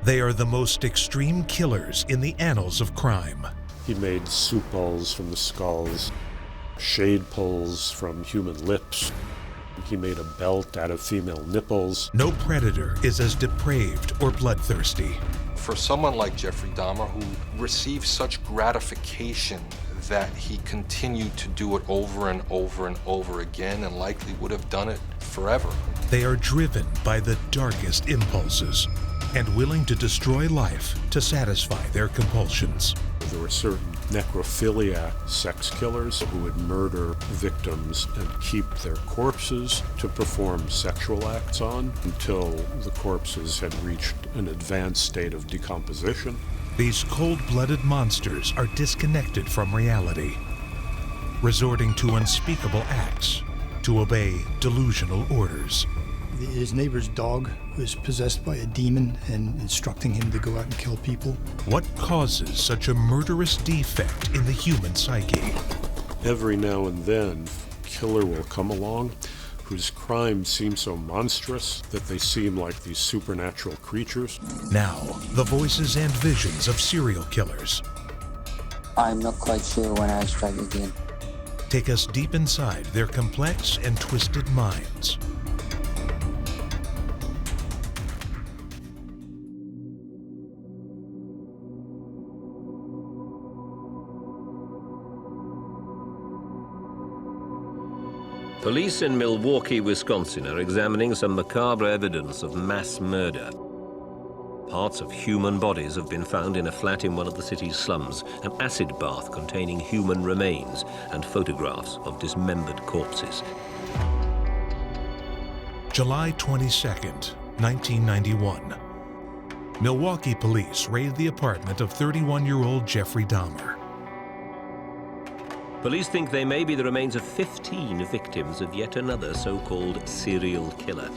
They are the most extreme killers in the annals of crime. He made soup bowls from the skulls, shade pulls from human lips. He made a belt out of female nipples. No predator is as depraved or bloodthirsty. For someone like Jeffrey Dahmer, who received such gratification that he continued to do it over and over and over again, and likely would have done it forever. They are driven by the darkest impulses and willing to destroy life to satisfy their compulsions. There were certain necrophilia sex killers who would murder victims and keep their corpses to perform sexual acts on until the corpses had reached an advanced state of decomposition. These cold-blooded monsters are disconnected from reality, resorting to unspeakable acts to obey delusional orders. His neighbor's dog was possessed by a demon and instructing him to go out and kill people. What causes such a murderous defect in the human psyche? Every now and then, a killer will come along whose crimes seem so monstrous that they seem like these supernatural creatures. Now, the voices and visions of serial killers. I'm not quite sure when I strike again. Take us deep inside their complex and twisted minds. Police in Milwaukee, Wisconsin are examining some macabre evidence of mass murder. Parts of human bodies have been found in a flat in one of the city's slums, an acid bath containing human remains, and photographs of dismembered corpses. July 22nd, 1991. Milwaukee police raid the apartment of 31-year-old Jeffrey Dahmer. Police think they may be the remains of 15 victims of yet another so-called serial killer.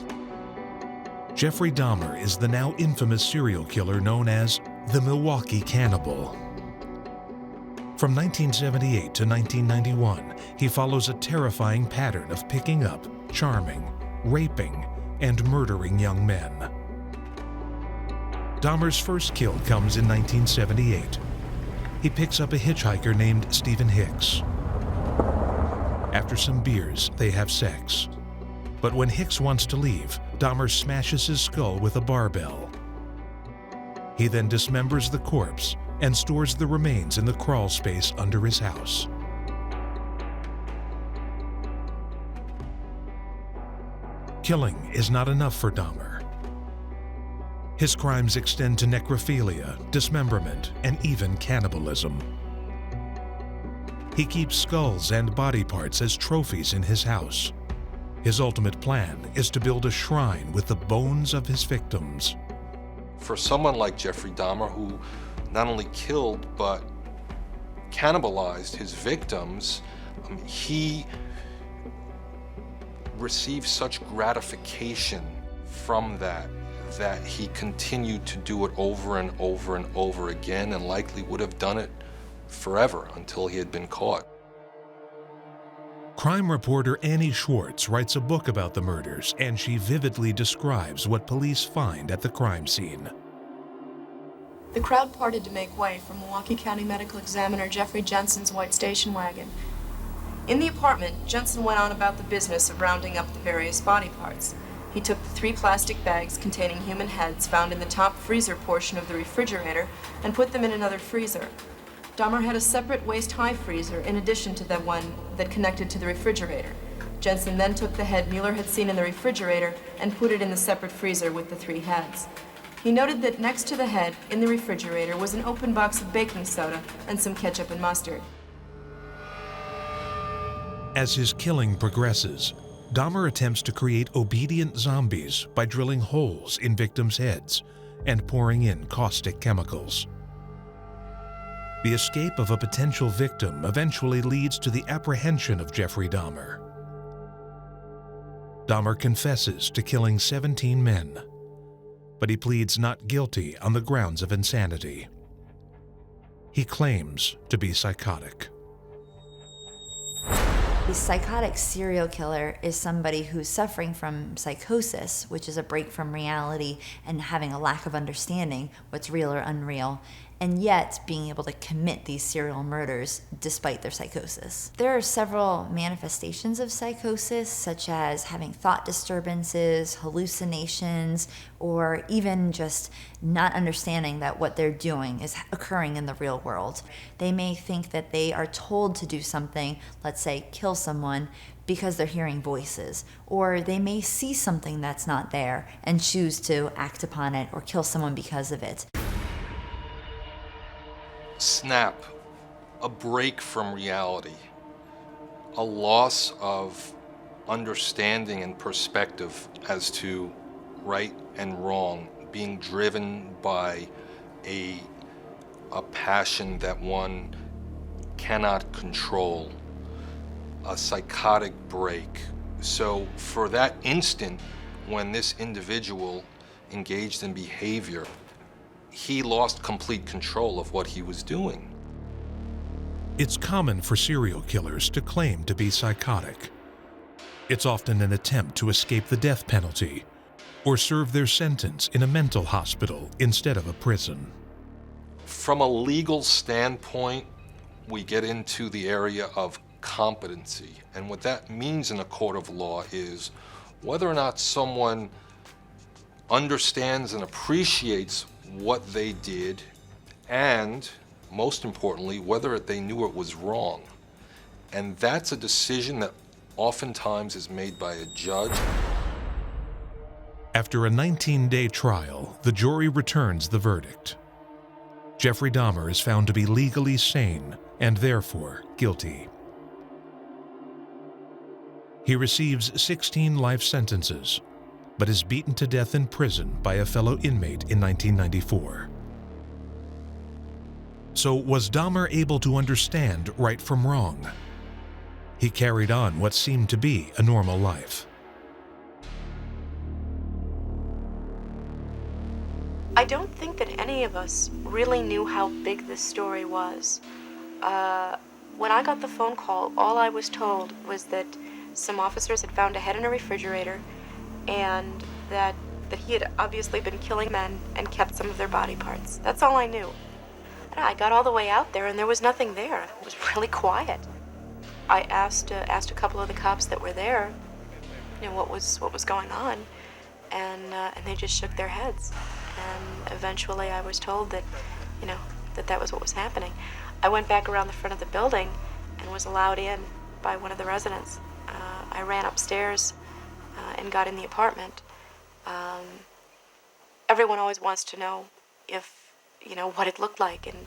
Jeffrey Dahmer is the now infamous serial killer known as the Milwaukee Cannibal. From 1978 to 1991, he follows a terrifying pattern of picking up, charming, raping, and murdering young men. Dahmer's first kill comes in 1978. He picks up a hitchhiker named Stephen Hicks. After some beers, they have sex. But when Hicks wants to leave, Dahmer smashes his skull with a barbell. He then dismembers the corpse and stores the remains in the crawl space under his house. Killing is not enough for Dahmer. His crimes extend to necrophilia, dismemberment, and even cannibalism. He keeps skulls and body parts as trophies in his house. His ultimate plan is to build a shrine with the bones of his victims. For someone like Jeffrey Dahmer, who not only killed but cannibalized his victims, he received such gratification from that he continued to do it over and over and over again, and likely would have done it forever until he had been caught. Crime reporter Annie Schwartz writes a book about the murders, and she vividly describes what police find at the crime scene. The crowd parted to make way for Milwaukee County Medical Examiner Jeffrey Jensen's white station wagon. In the apartment, Jensen went on about the business of rounding up the various body parts. He took the 3 plastic bags containing human heads found in the top freezer portion of the refrigerator and put them in another freezer. Dahmer had a separate waist-high freezer in addition to the one that connected to the refrigerator. Jensen then took the head Mueller had seen in the refrigerator and put it in the separate freezer with the 3 heads. He noted that next to the head in the refrigerator was an open box of baking soda and some ketchup and mustard. As his killing progresses, Dahmer attempts to create obedient zombies by drilling holes in victims' heads and pouring in caustic chemicals. The escape of a potential victim eventually leads to the apprehension of Jeffrey Dahmer. Dahmer confesses to killing 17 men, but he pleads not guilty on the grounds of insanity. He claims to be psychotic. The psychotic serial killer is somebody who's suffering from psychosis, which is a break from reality and having a lack of understanding what's real or unreal, and yet being able to commit these serial murders despite their psychosis. There are several manifestations of psychosis, such as having thought disturbances, hallucinations, or even just not understanding that what they're doing is occurring in the real world. They may think that they are told to do something, let's say kill someone, because they're hearing voices, or they may see something that's not there and choose to act upon it or kill someone because of it. Snap, a break from reality, a loss of understanding and perspective as to right and wrong, being driven by a passion that one cannot control, a psychotic break. So for that instant, when this individual engaged in behavior, he lost complete control of what he was doing. It's common for serial killers to claim to be psychotic. It's often an attempt to escape the death penalty or serve their sentence in a mental hospital instead of a prison. From a legal standpoint, we get into the area of competency. And what that means in a court of law is whether or not someone understands and appreciates what they did, and most importantly, whether they knew it was wrong. And that's a decision that oftentimes is made by a judge. After a 19-day trial, the jury returns the verdict. Jeffrey Dahmer is found to be legally sane and therefore guilty. He receives 16 life sentences, but is beaten to death in prison by a fellow inmate in 1994. So was Dahmer able to understand right from wrong? He carried on what seemed to be a normal life. I don't think that any of us really knew how big this story was. When I got the phone call, all I was told was that some officers had found a head in a refrigerator and that he had obviously been killing men and kept some of their body parts. That's all I knew. And I got all the way out there and there was nothing there. It was really quiet. I asked a couple of the cops that were there, what was going on, and they just shook their heads. And eventually I was told that, that was what was happening. I went back around the front of the building and was allowed in by one of the residents. I ran upstairs and got in the apartment. Everyone always wants to know what it looked like, and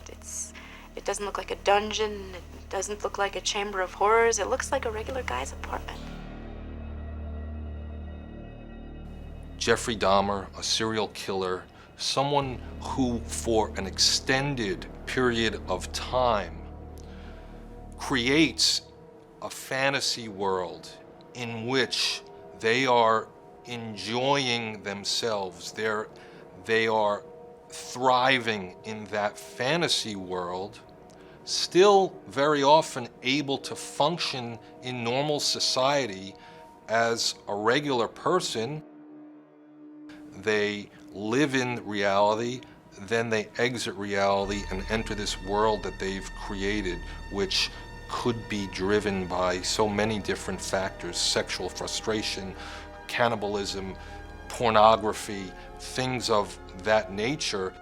it doesn't look like a dungeon, it doesn't look like a chamber of horrors, it looks like a regular guy's apartment. Jeffrey Dahmer, a serial killer, someone who for an extended period of time creates a fantasy world in which they are enjoying themselves. They are thriving in that fantasy world, still very often able to function in normal society as a regular person. They live in reality, then they exit reality and enter this world that they've created, which could be driven by so many different factors: sexual frustration, cannibalism, pornography, things of that nature.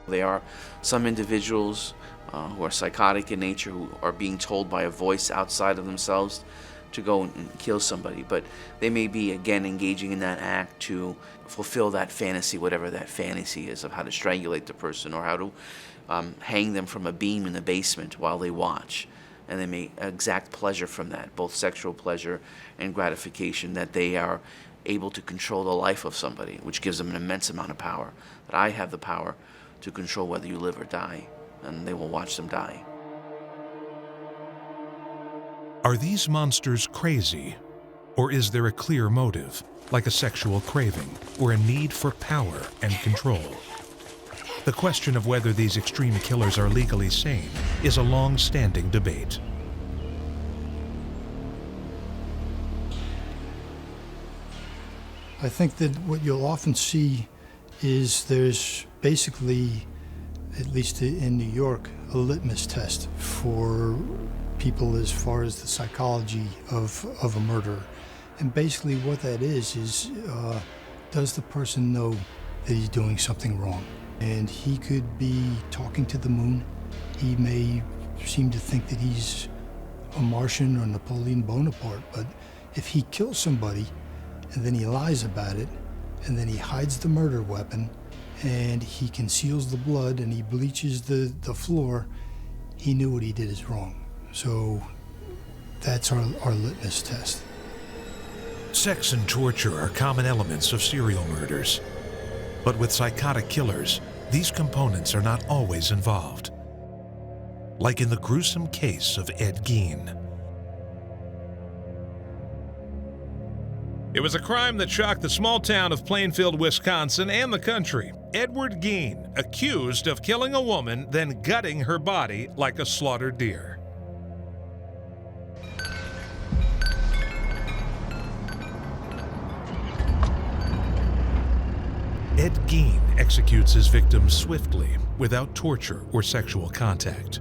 There are some individuals who are psychotic in nature, who are being told by a voice outside of themselves to go and kill somebody, but they may be, again, engaging in that act to fulfill that fantasy, whatever that fantasy is, of how to strangulate the person or how to hang them from a beam in the basement while they watch. And they may exact pleasure from that, both sexual pleasure and gratification, that they are able to control the life of somebody, which gives them an immense amount of power. That I have the power to control whether you live or die, and they will watch them die. Are these monsters crazy, or is there a clear motive, like a sexual craving or a need for power and control? The question of whether these extreme killers are legally sane is a long-standing debate. I think that what you'll often see is there's basically, at least in New York, a litmus test for people as far as the psychology of a murderer. And basically what that is does the person know that he's doing something wrong? And he could be talking to the moon. He may seem to think that he's a Martian or Napoleon Bonaparte, but if he kills somebody and then he lies about it, and then he hides the murder weapon, and he conceals the blood, and he bleaches the floor, he knew what he did is wrong. So that's our litmus test. Sex and torture are common elements of serial murders. But with psychotic killers, these components are not always involved. Like in the gruesome case of Ed Gein. It was a crime that shocked the small town of Plainfield, Wisconsin, and the country. Edward Gein, accused of killing a woman, then gutting her body like a slaughtered deer. Ed Gein executes his victims swiftly, without torture or sexual contact.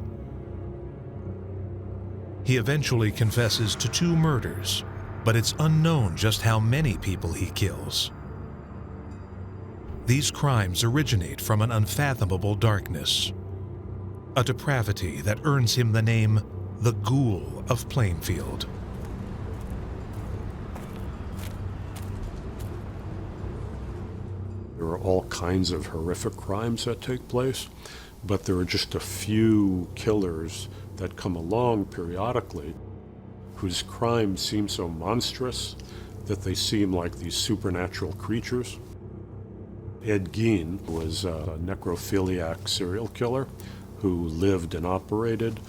He eventually confesses to 2 murders, but it's unknown just how many people he kills. These crimes originate from an unfathomable darkness, a depravity that earns him the name the Ghoul of Plainfield. There are all kinds of horrific crimes that take place, but there are just a few killers that come along periodically whose crimes seem so monstrous that they seem like these supernatural creatures. Ed Gein was a necrophiliac serial killer who lived and operated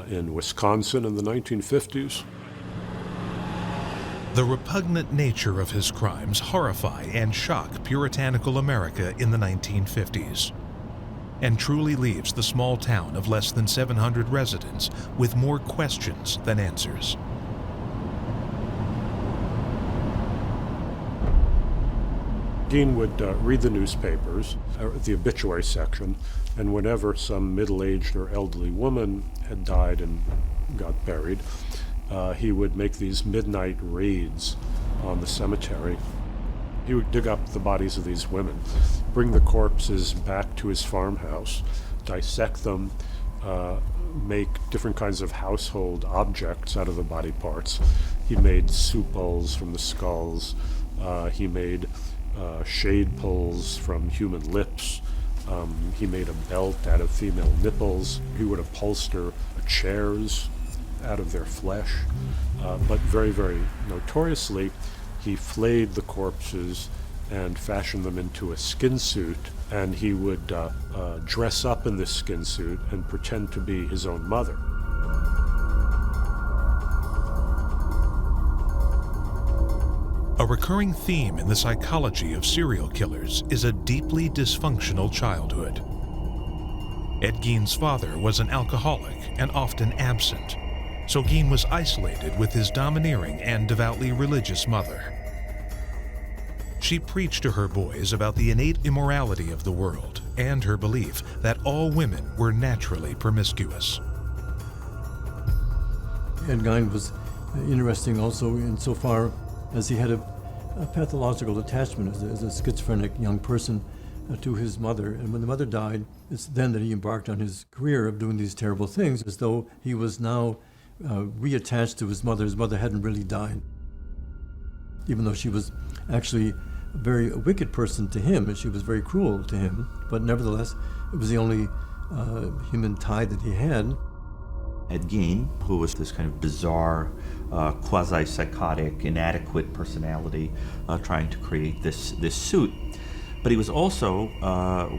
in Wisconsin in the 1950s. The repugnant nature of his crimes horrify and shock puritanical America in the 1950s, and truly leaves the small town of less than 700 residents with more questions than answers. Gein would read the newspapers, the obituary section, and whenever some middle-aged or elderly woman had died and got buried, he would make these midnight raids on the cemetery. He would dig up the bodies of these women, bring the corpses back to his farmhouse, dissect them, make different kinds of household objects out of the body parts. He made soup bowls from the skulls. He made shade poles from human lips. He made a belt out of female nipples. He would upholster chairs out of their flesh. But very, very notoriously, he flayed the corpses and fashioned them into a skin suit, and he would dress up in this skin suit and pretend to be his own mother. A recurring theme in the psychology of serial killers is a deeply dysfunctional childhood. Ed Gein's father was an alcoholic and often absent, so Gein was isolated with his domineering and devoutly religious mother. She preached to her boys about the innate immorality of the world and her belief that all women were naturally promiscuous. Ed Gein was interesting also insofar as he had a pathological attachment as a schizophrenic young person to his mother. And when the mother died, it's then that he embarked on his career of doing these terrible things, as though he was now reattached to his mother. His mother hadn't really died, even though she was actually a very wicked person to him, and she was very cruel to him. But nevertheless, it was the only human tie that he had. Ed Gein, who was this kind of bizarre, quasi-psychotic, inadequate personality trying to create this suit. But he was also,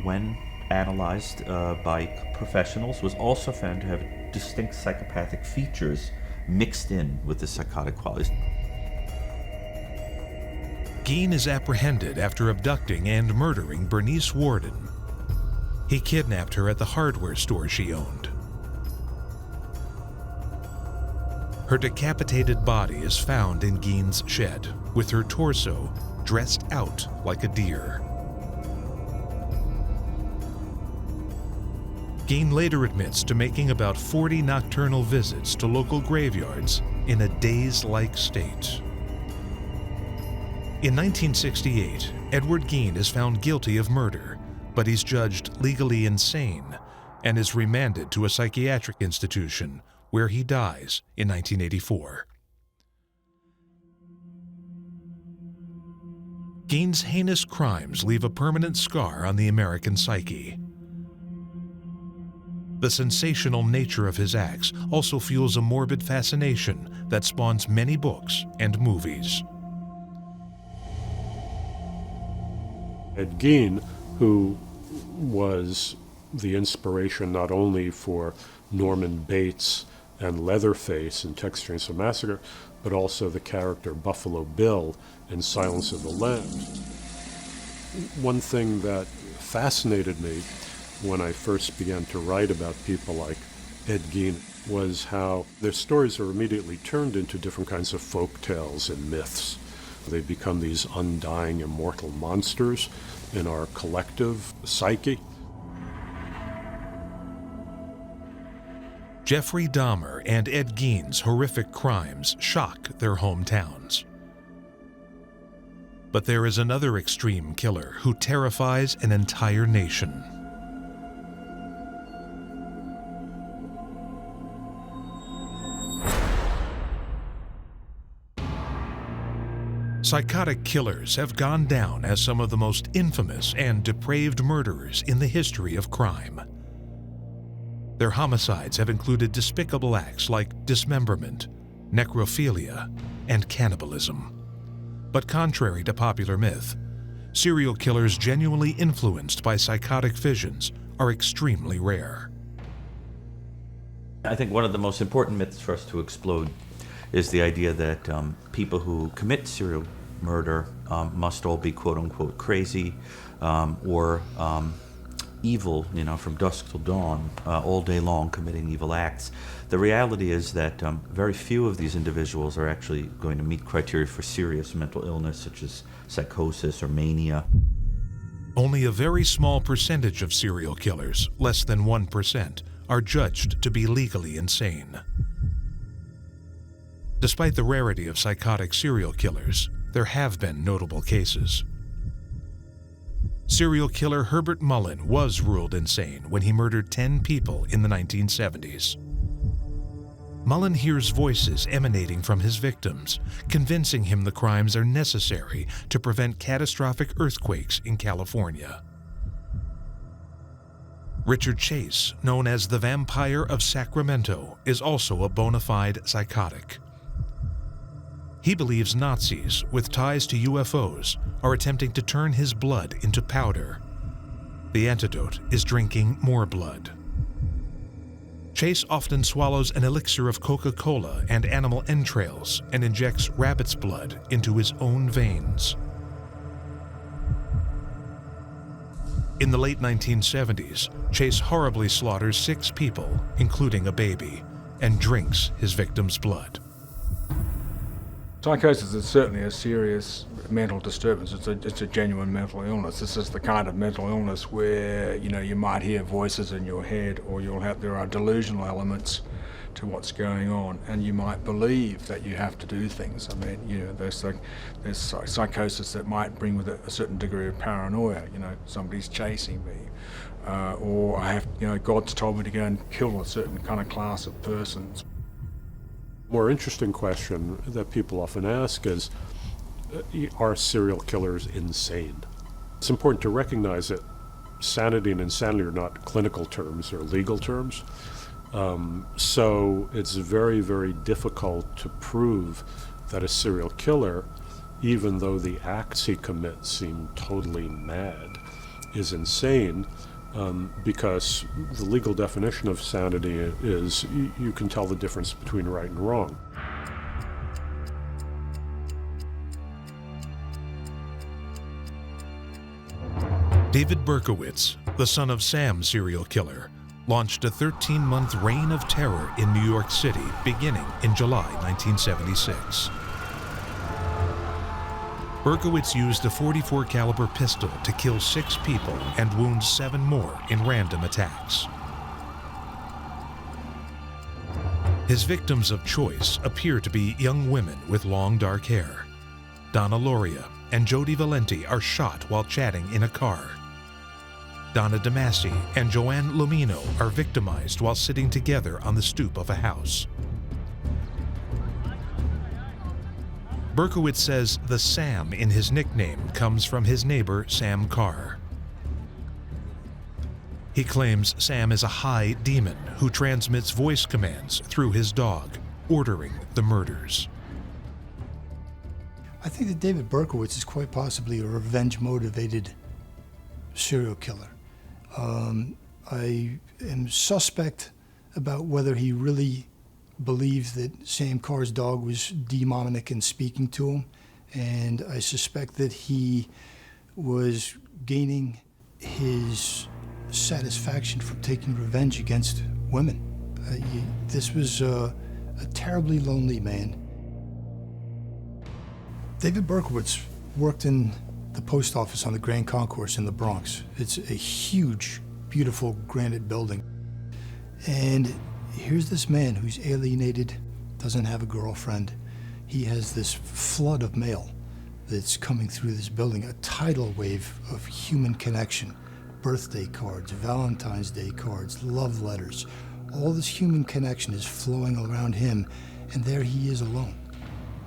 when analyzed by professionals, was also found to have distinct psychopathic features mixed in with the psychotic qualities. Gein is apprehended after abducting and murdering Bernice Warden. He kidnapped her at the hardware store she owned. Her decapitated body is found in Gein's shed, with her torso dressed out like a deer. Gein later admits to making about 40 nocturnal visits to local graveyards in a daze-like state. In 1968, Edward Gein is found guilty of murder, but he's judged legally insane and is remanded to a psychiatric institution where he dies in 1984. Gein's heinous crimes leave a permanent scar on the American psyche. The sensational nature of his acts also fuels a morbid fascination that spawns many books and movies. Ed Gein, who was the inspiration not only for Norman Bates and Leatherface in Texas Chainsaw Massacre, but also the character Buffalo Bill in Silence of the Lambs. One thing that fascinated me when I first began to write about people like Ed Gein was how their stories are immediately turned into different kinds of folk tales and myths. They become these undying, immortal monsters in our collective psyche. Jeffrey Dahmer and Ed Gein's horrific crimes shock their hometowns. But there is another extreme killer who terrifies an entire nation. Psychotic killers have gone down as some of the most infamous and depraved murderers in the history of crime. Their homicides have included despicable acts like dismemberment, necrophilia, and cannibalism. But contrary to popular myth, serial killers genuinely influenced by psychotic visions are extremely rare. I think one of the most important myths for us to explode is the idea that people who commit serial murder must all be quote-unquote crazy or evil, from dusk till dawn, all day long committing evil acts. The reality is that very few of these individuals are actually going to meet criteria for serious mental illness, such as psychosis or mania. Only a very small percentage of serial killers, less than 1%, are judged to be legally insane. Despite the rarity of psychotic serial killers, there have been notable cases. Serial killer Herbert Mullen was ruled insane when he murdered 10 people in the 1970s. Mullen hears voices emanating from his victims, convincing him the crimes are necessary to prevent catastrophic earthquakes in California. Richard Chase, known as the Vampire of Sacramento, is also a bona fide psychotic. He believes Nazis with ties to UFOs are attempting to turn his blood into powder. The antidote is drinking more blood. Chase often swallows an elixir of Coca-Cola and animal entrails and injects rabbit's blood into his own veins. In the late 1970s, Chase horribly slaughters 6 people, including a baby, and drinks his victim's blood. Psychosis is certainly a serious mental disturbance. It's a genuine mental illness. This is the kind of mental illness where you might hear voices in your head, or there are delusional elements to what's going on, and you might believe that you have to do things. I mean, there's psychosis that might bring with it a certain degree of paranoia. Somebody's chasing me, or I have, God's told me to go and kill a certain kind of class of persons. More interesting question that people often ask is, are serial killers insane? It's important to recognize that sanity and insanity are not clinical terms, they're legal terms. So it's very, very difficult to prove that a serial killer, even though the acts he commits seem totally mad, is insane. Because the legal definition of sanity is you can tell the difference between right and wrong. David Berkowitz, the son of Sam serial killer, launched a 13-month reign of terror in New York City beginning in July 1976. Berkowitz used a .44 caliber pistol to kill 6 people and wound 7 more in random attacks. His victims of choice appear to be young women with long dark hair. Donna Loria and Jody Valenti are shot while chatting in a car. Donna DeMasi and Joanne Lomino are victimized while sitting together on the stoop of a house. Berkowitz says the Sam in his nickname comes from his neighbor Sam Carr. He claims Sam is a high demon who transmits voice commands through his dog, ordering the murders. I think that David Berkowitz is quite possibly a revenge-motivated serial killer. I am suspect about whether he really believed that Sam Carr's dog was demonic and speaking to him, and I suspect that he was gaining his satisfaction from taking revenge against women. This was a terribly lonely man. David Berkowitz worked in the post office on the Grand Concourse in the Bronx. It's a huge, beautiful granite building. And here's this man who's alienated, doesn't have a girlfriend. He has this flood of mail that's coming through this building, a tidal wave of human connection. Birthday cards, Valentine's Day cards, love letters. All this human connection is flowing around him, and there he is alone.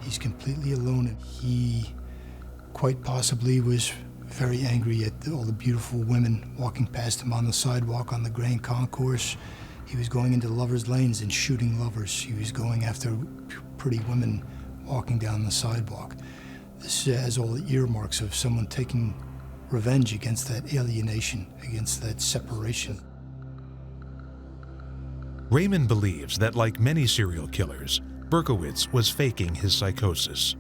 He's completely alone, and he quite possibly was very angry at all the beautiful women walking past him on the sidewalk on the Grand Concourse. He was going into lovers' lanes and shooting lovers. He was going after pretty women walking down the sidewalk. This has all the earmarks of someone taking revenge against that alienation, against that separation. Raymond believes that, like many serial killers, Berkowitz was faking his psychosis.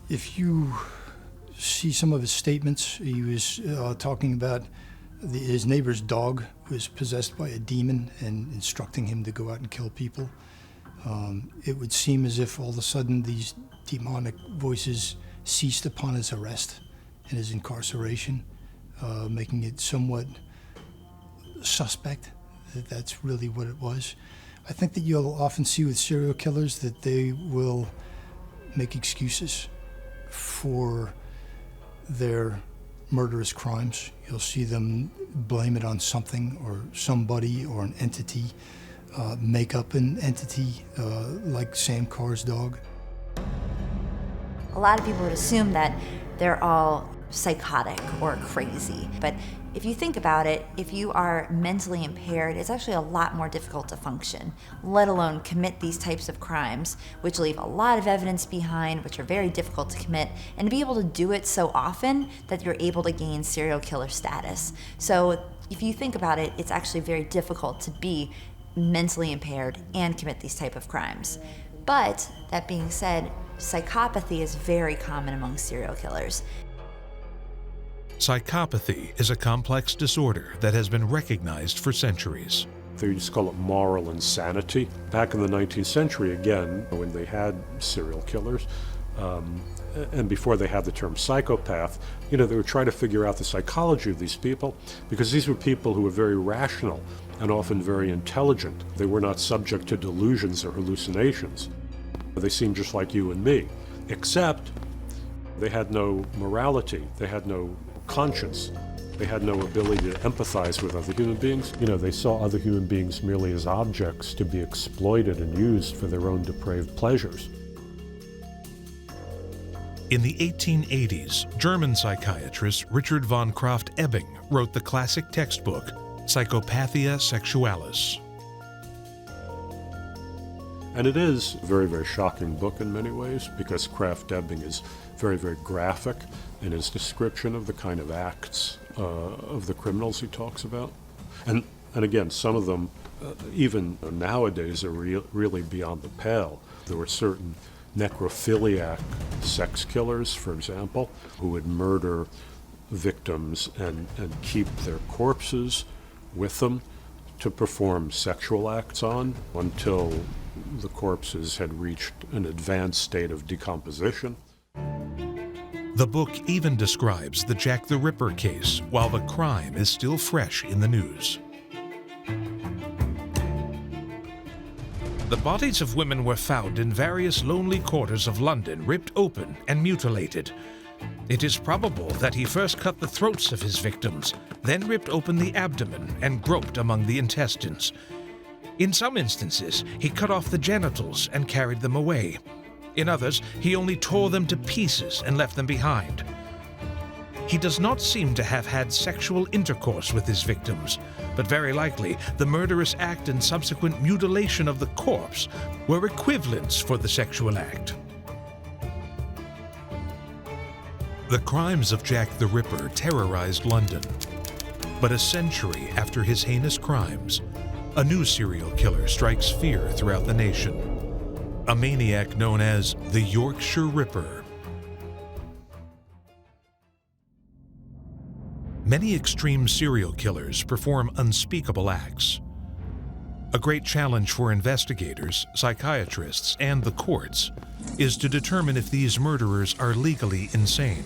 If you see some of his statements, he was talking about his neighbor's dog was possessed by a demon and instructing him to go out and kill people. It would seem as if all of a sudden these demonic voices ceased upon his arrest and his incarceration, making it somewhat suspect that that's really what it was. I think that you'll often see with serial killers that they will make excuses for their murderous crimes. You'll see them blame it on something or somebody or an entity, make up an entity like Sam Carr's dog. A lot of people would assume that they're all psychotic or crazy, but if you think about it, if you are mentally impaired, it's actually a lot more difficult to function, let alone commit these types of crimes, which leave a lot of evidence behind, which are very difficult to commit, and to be able to do it so often that you're able to gain serial killer status. So if you think about it, it's actually very difficult to be mentally impaired and commit these type of crimes. But that being said, psychopathy is very common among serial killers. Psychopathy is a complex disorder that has been recognized for centuries. They used to call it moral insanity. Back in the 19th century, again, when they had serial killers, and before they had the term psychopath, they were trying to figure out the psychology of these people, because these were people who were very rational and often very intelligent. They were not subject to delusions or hallucinations. They seemed just like you and me, except they had no morality, they had no conscience, they had no ability to empathize with other human beings. They saw other human beings merely as objects to be exploited and used for their own depraved pleasures. In the 1880s, German psychiatrist Richard von Krafft-Ebing wrote the classic textbook, Psychopathia Sexualis. And it is a very, very shocking book in many ways, because Krafft-Ebing is very, very graphic in his description of the kind of acts of the criminals he talks about. And again, some of them, even nowadays, are really beyond the pale. There were certain necrophiliac sex killers, for example, who would murder victims and keep their corpses with them to perform sexual acts on until the corpses had reached an advanced state of decomposition. The book even describes the Jack the Ripper case while the crime is still fresh in the news. The bodies of women were found in various lonely quarters of London, ripped open and mutilated. It is probable that he first cut the throats of his victims, then ripped open the abdomen and groped among the intestines. In some instances, he cut off the genitals and carried them away. In others, he only tore them to pieces and left them behind. He does not seem to have had sexual intercourse with his victims, but very likely the murderous act and subsequent mutilation of the corpse were equivalents for the sexual act. The crimes of Jack the Ripper terrorized London. But a century after his heinous crimes, a new serial killer strikes fear throughout the nation. A maniac known as the Yorkshire Ripper. Many extreme serial killers perform unspeakable acts. A great challenge for investigators, psychiatrists, and the courts is to determine if these murderers are legally insane.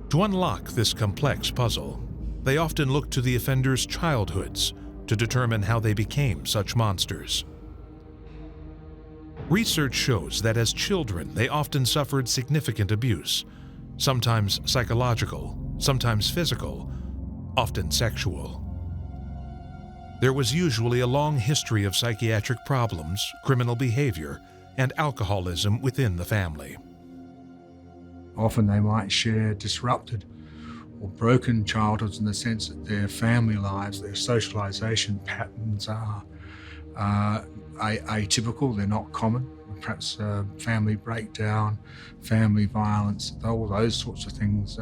To unlock this complex puzzle, they often look to the offenders' childhoods to determine how they became such monsters. Research shows that as children, they often suffered significant abuse, sometimes psychological, sometimes physical, often sexual. There was usually a long history of psychiatric problems, criminal behavior, and alcoholism within the family. Often they might share disrupted or broken childhoods in the sense that their family lives, their socialization patterns are atypical, they're not common. Perhaps family breakdown, family violence, all those sorts of things.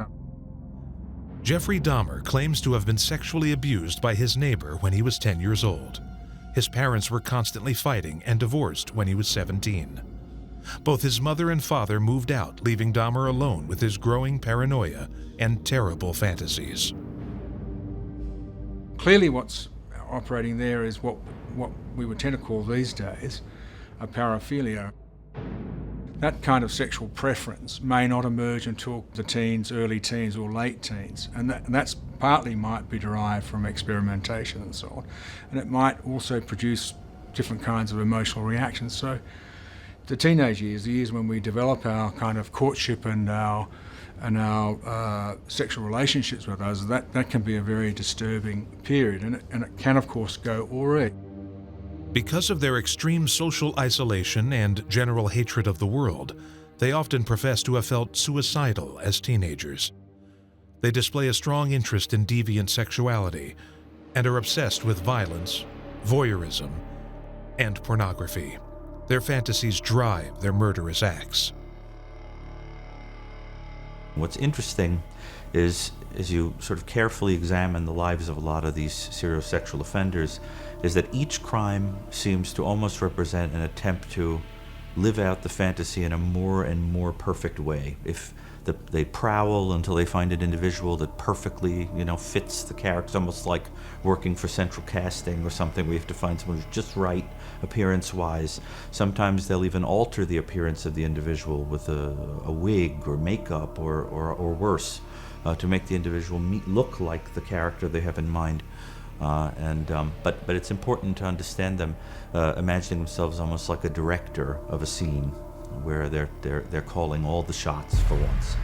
Jeffrey Dahmer claims to have been sexually abused by his neighbor when he was 10 years old. His parents were constantly fighting and divorced when he was 17. Both his mother and father moved out, leaving Dahmer alone with his growing paranoia and terrible fantasies. Clearly what's operating there is what we would tend to call these days a paraphilia. That kind of sexual preference may not emerge until the teens, early teens or late teens, and that's partly might be derived from experimentation and so on, and it might also produce different kinds of emotional reactions. So the teenage years, the years when we develop our kind of courtship and our sexual relationships with others, that can be a very disturbing period, and it can of course go awry. Because of their extreme social isolation and general hatred of the world, they often profess to have felt suicidal as teenagers. They display a strong interest in deviant sexuality and are obsessed with violence, voyeurism, and pornography. Their fantasies drive their murderous acts. What's interesting is, as you sort of carefully examine the lives of a lot of these serial sexual offenders, is that each crime seems to almost represent an attempt to live out the fantasy in a more and more perfect way. If they prowl until they find an individual that perfectly, fits the character. It's almost like working for central casting or something. We have to find someone who's just right appearance-wise. Sometimes they'll even alter the appearance of the individual with a wig or makeup or worse to make the individual look like the character they have in mind. But it's important to understand them imagining themselves almost like a director of a scene, where they're calling all the shots for once.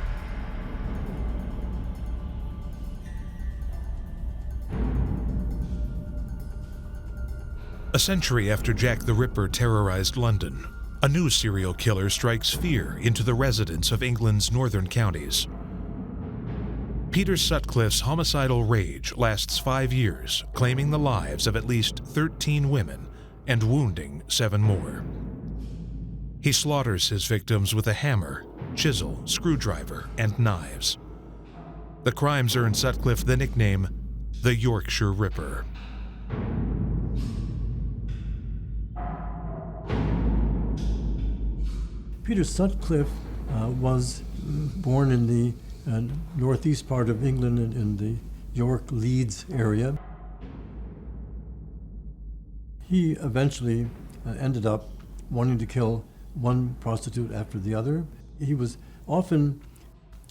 A century after Jack the Ripper terrorized London, a new serial killer strikes fear into the residents of England's northern counties. Peter Sutcliffe's homicidal rage lasts 5 years, claiming the lives of at least 13 women and wounding 7 more. He slaughters his victims with a hammer, chisel, screwdriver, and knives. The crimes earned Sutcliffe the nickname the Yorkshire Ripper. Peter Sutcliffe was born in the northeast part of England in the York, Leeds area. He eventually ended up wanting to kill one prostitute after the other. He was often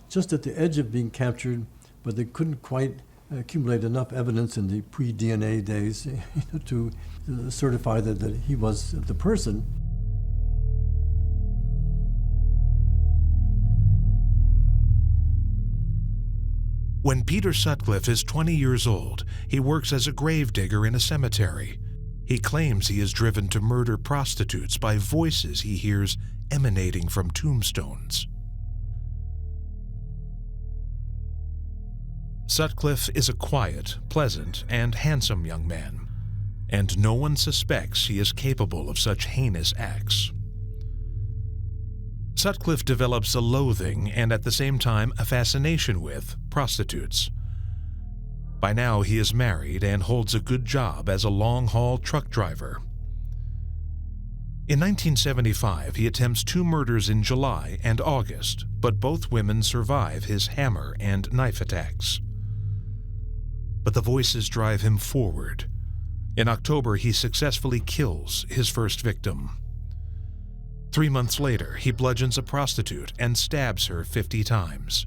just at the edge of being captured, but they couldn't quite accumulate enough evidence in the pre-DNA days to certify that he was the person. When Peter Sutcliffe is 20 years old, he works as a gravedigger in a cemetery. He claims he is driven to murder prostitutes by voices he hears emanating from tombstones. Sutcliffe is a quiet, pleasant, and handsome young man, and no one suspects he is capable of such heinous acts. Sutcliffe develops a loathing and at the same time a fascination with prostitutes. By now he is married and holds a good job as a long-haul truck driver. In 1975, he attempts 2 murders in July and August, but both women survive his hammer and knife attacks. But the voices drive him forward. In October, he successfully kills his first victim. 3 months later, he bludgeons a prostitute and stabs her 50 times.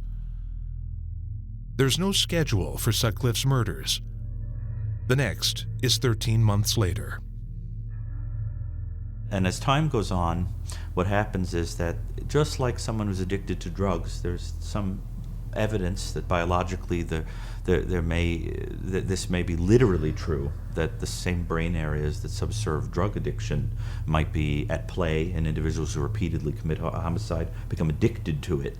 There's no schedule for Sutcliffe's murders. The next is 13 months later. And as time goes on, what happens is that just like someone who's addicted to drugs, there's some evidence that biologically this may be literally true, that the same brain areas that subserve drug addiction might be at play in individuals who repeatedly commit homicide, become addicted to it.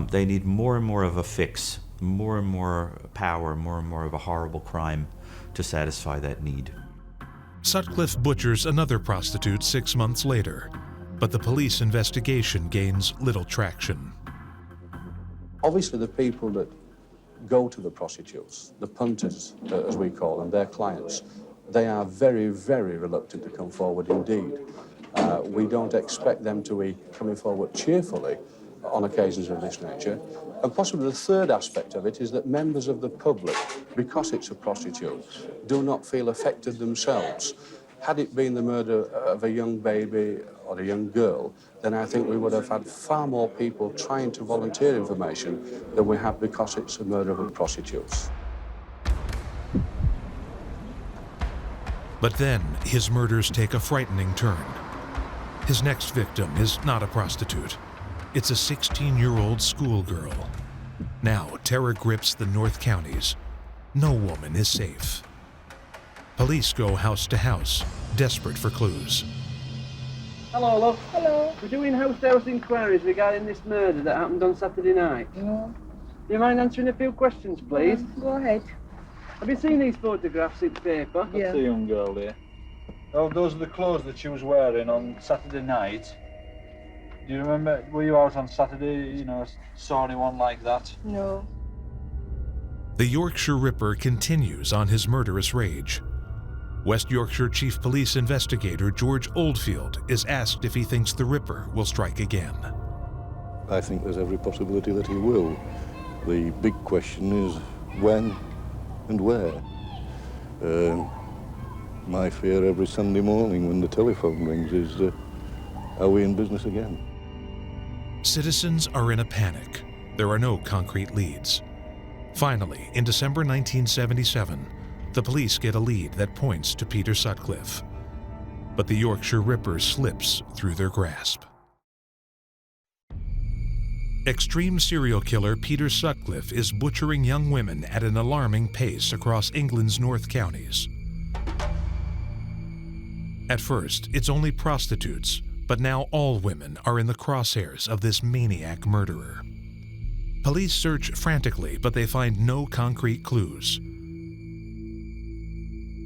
They need more and more of a fix, more and more power, more and more of a horrible crime to satisfy that need. Sutcliffe butchers another prostitute 6 months later, but the police investigation gains little traction. Obviously, the people that go to the prostitutes, the punters, as we call them, their clients, they are very, very reluctant to come forward indeed. We don't expect them to be coming forward cheerfully on occasions of this nature. And possibly the third aspect of it is that members of the public, because it's a prostitute, do not feel affected themselves. Had it been the murder of a young baby or a young girl, then I think we would have had far more people trying to volunteer information than we have because it's a murder of prostitutes. But then his murders take a frightening turn. His next victim is not a prostitute. It's a 16-year-old schoolgirl. Now terror grips the North Counties. No woman is safe. Police go house to house, desperate for clues. Hello, love. Hello. We're doing house-to-house inquiries regarding this murder that happened on Saturday night. Yeah. Do you mind answering a few questions, please? Go ahead. Have you seen these photographs in paper? Yeah. That's a young girl there. Oh, those are the clothes that she was wearing on Saturday night. Do you remember, were you out on Saturday, saw anyone like that? No. The Yorkshire Ripper continues on his murderous rage. West Yorkshire Chief Police Investigator George Oldfield is asked if he thinks the Ripper will strike again. I think there's every possibility that he will. The big question is when and where. My fear every Sunday morning when the telephone rings is, are we in business again? Citizens are in a panic. There are no concrete leads. Finally, in December 1977, the police get a lead that points to Peter Sutcliffe. But the Yorkshire Ripper slips through their grasp. Extreme serial killer Peter Sutcliffe is butchering young women at an alarming pace across England's North Counties. At first, it's only prostitutes, but now all women are in the crosshairs of this maniac murderer. Police search frantically, but they find no concrete clues.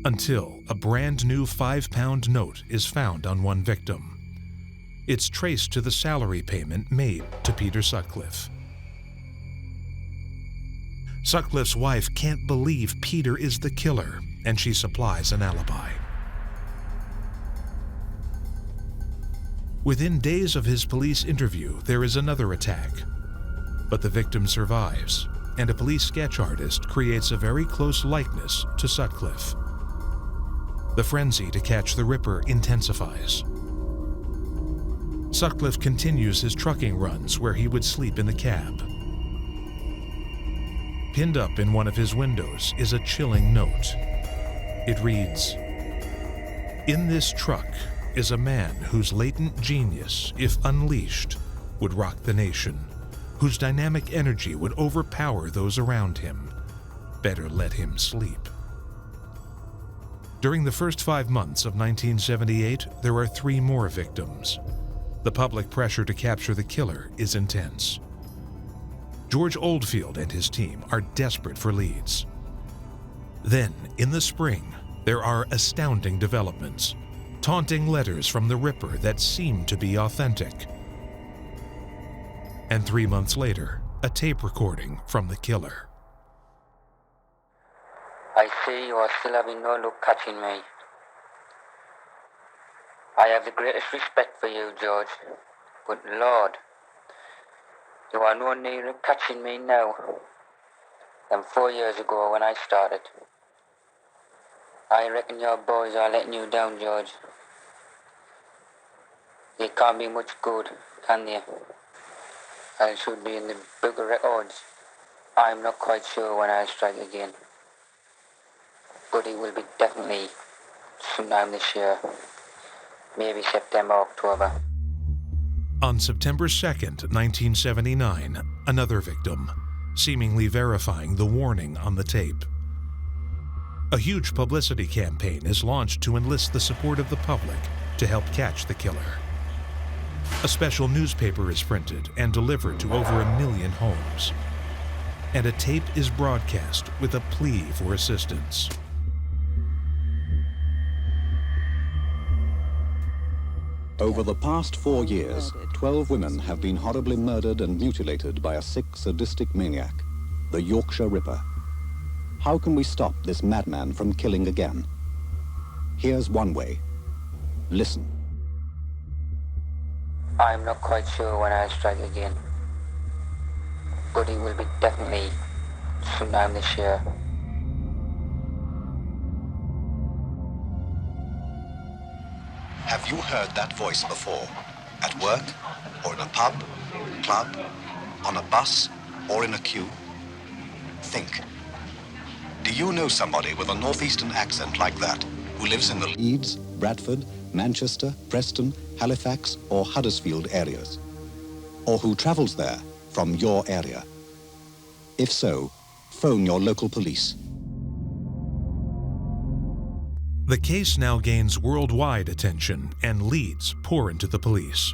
Until a brand new 5-pound note is found on one victim. It's traced to the salary payment made to Peter Sutcliffe. Sutcliffe's wife can't believe Peter is the killer, and she supplies an alibi. Within days of his police interview, there is another attack. But the victim survives, and a police sketch artist creates a very close likeness to Sutcliffe. The frenzy to catch the Ripper intensifies. Sutcliffe continues his trucking runs where he would sleep in the cab. Pinned up in one of his windows is a chilling note. It reads, "In this truck is a man whose latent genius, if unleashed, would rock the nation, whose dynamic energy would overpower those around him. Better let him sleep." During the first 5 months of 1978, there are 3 more victims. The public pressure to capture the killer is intense. George Oldfield and his team are desperate for leads. Then, in the spring, there are astounding developments, taunting letters from the Ripper that seem to be authentic. And 3 months later, a tape recording from the killer. I see you are still having no luck catching me. I have the greatest respect for you, George, but Lord, you are no nearer catching me now than 4 years ago when I started. I reckon your boys are letting you down, George. They can't be much good, can they? I should be in the bigger records. I'm not quite sure when I'll strike again. But it will be definitely sometime this year. Maybe September, October. On September 2nd, 1979, another victim, seemingly verifying the warning on the tape. A huge publicity campaign is launched to enlist the support of the public to help catch the killer. A special newspaper is printed and delivered to over 1 million homes. And a tape is broadcast with a plea for assistance. Over the past 4 years, 12 women have been horribly murdered and mutilated by a sick, sadistic maniac, the Yorkshire Ripper. How can we stop this madman from killing again? Here's one way. Listen. I'm not quite sure when I'll strike again. But it will be definitely sometime this year. Have you heard that voice before? At work, or in a pub, club, on a bus, or in a queue? Think. Do you know somebody with a northeastern accent like that, who lives in the Leeds, Bradford, Manchester, Preston, Halifax, or Huddersfield areas? Or who travels there from your area? If so, phone your local police. The case now gains worldwide attention and leads pour into the police.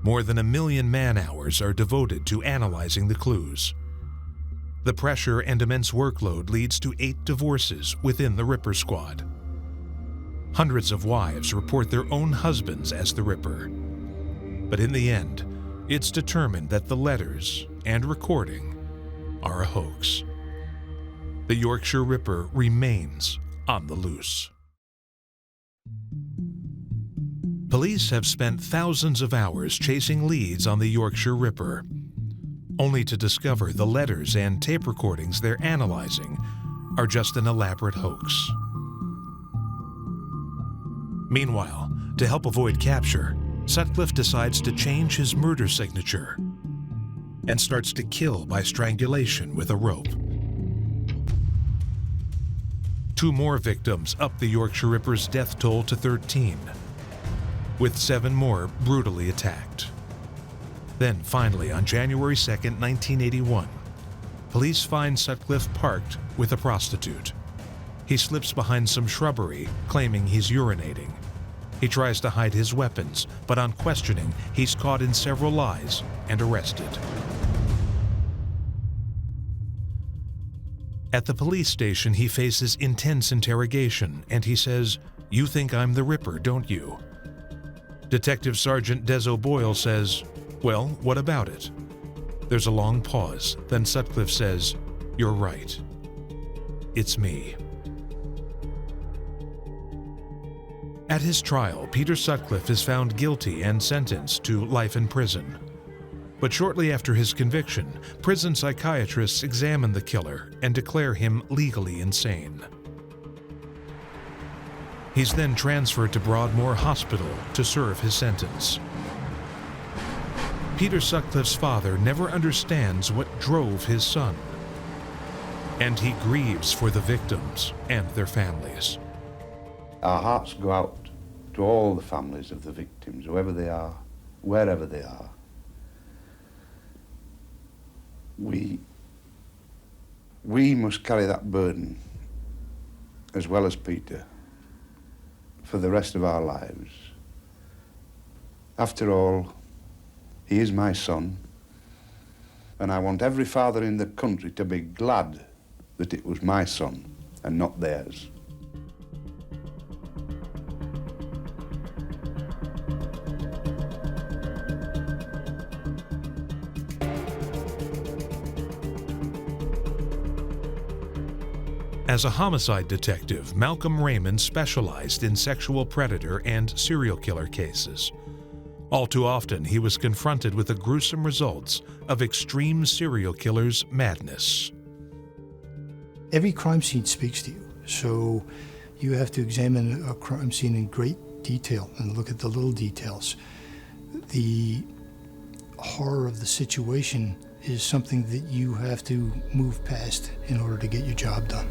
More than 1 million man-hours are devoted to analyzing the clues. The pressure and immense workload leads to 8 divorces within the Ripper Squad. Hundreds of wives report their own husbands as the Ripper. But in the end, it's determined that the letters and recording are a hoax. The Yorkshire Ripper remains on the loose. Police have spent thousands of hours chasing leads on the Yorkshire Ripper, only to discover the letters and tape recordings they're analyzing are just an elaborate hoax. Meanwhile, to help avoid capture, Sutcliffe decides to change his murder signature and starts to kill by strangulation with a rope. 2 more victims up the Yorkshire Ripper's death toll to 13, with 7 more brutally attacked. Then finally, on January 2nd, 1981, police find Sutcliffe parked with a prostitute. He slips behind some shrubbery, claiming he's urinating. He tries to hide his weapons, but on questioning, he's caught in several lies and arrested. At the police station, he faces intense interrogation, and he says, "You think I'm the Ripper, don't you?" Detective Sergeant Des O'Boyle says, "Well, what about it?" There's a long pause, then Sutcliffe says, "You're right. It's me." At his trial, Peter Sutcliffe is found guilty and sentenced to life in prison. But shortly after his conviction, prison psychiatrists examine the killer and declare him legally insane. He's then transferred to Broadmoor Hospital to serve his sentence. Peter Sutcliffe's father never understands what drove his son, and he grieves for the victims and their families. Our hearts go out to all the families of the victims, whoever they are, wherever they are. We must carry that burden, as well as Peter, for the rest of our lives. After all, he is my son, and I want every father in the country to be glad that it was my son and not theirs. As a homicide detective, Malcolm Raymond specialized in sexual predator and serial killer cases. All too often, he was confronted with the gruesome results of extreme serial killers' madness. Every crime scene speaks to you, so you have to examine a crime scene in great detail and look at the little details. The horror of the situation is something that you have to move past in order to get your job done.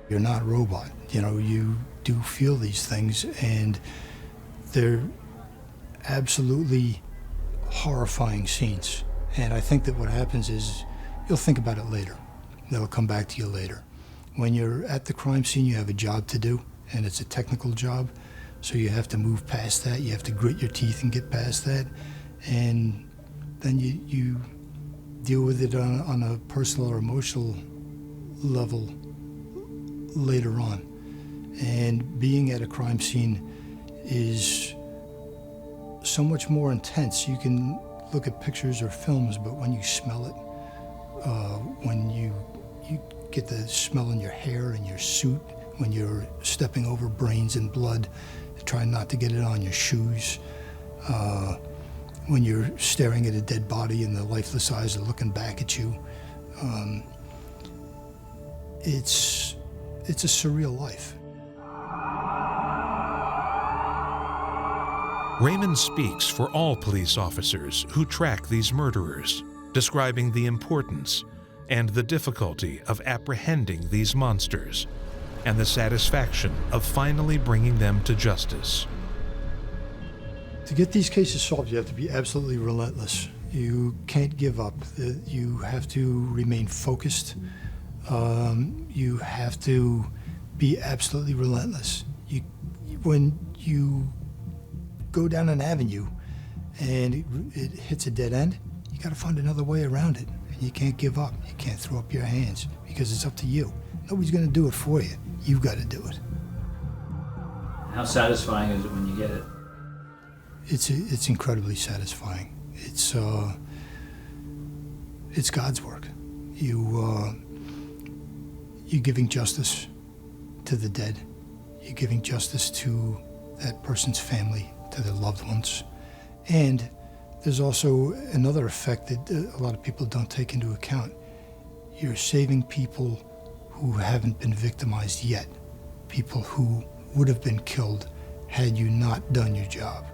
You're not a robot. You know, you do feel these things, and they're absolutely horrifying scenes. And I think that what happens is you'll think about it later. That'll come back to you later. When you're at the crime scene, you have a job to do, and it's a technical job, so you have to move past that. You have to grit your teeth and get past that, and then you deal with it on a personal or emotional level later on. And being at a crime scene is so much more intense. You can look at pictures or films, but when you smell it, when you get the smell in your hair and your suit, when you're stepping over brains and blood, trying not to get it on your shoes, when you're staring at a dead body and the lifeless eyes are looking back at you, it's a surreal life. Raymond speaks for all police officers who track these murderers, describing the importance and the difficulty of apprehending these monsters and the satisfaction of finally bringing them to justice. To get these cases solved, you have to be absolutely relentless. You can't give up. You have to remain focused. You have to be absolutely relentless. When you go down an avenue and it hits a dead end, you got to find another way around it. And you can't give up. You can't throw up your hands because it's up to you. Nobody's going to do it for you. You've got to do it. How satisfying is it when you get it? It's incredibly satisfying. It's God's work. You're giving justice to the dead. You're giving justice to that person's family, to their loved ones. And there's also another effect that a lot of people don't take into account. You're saving people who haven't been victimized yet, people who would have been killed had you not done your job.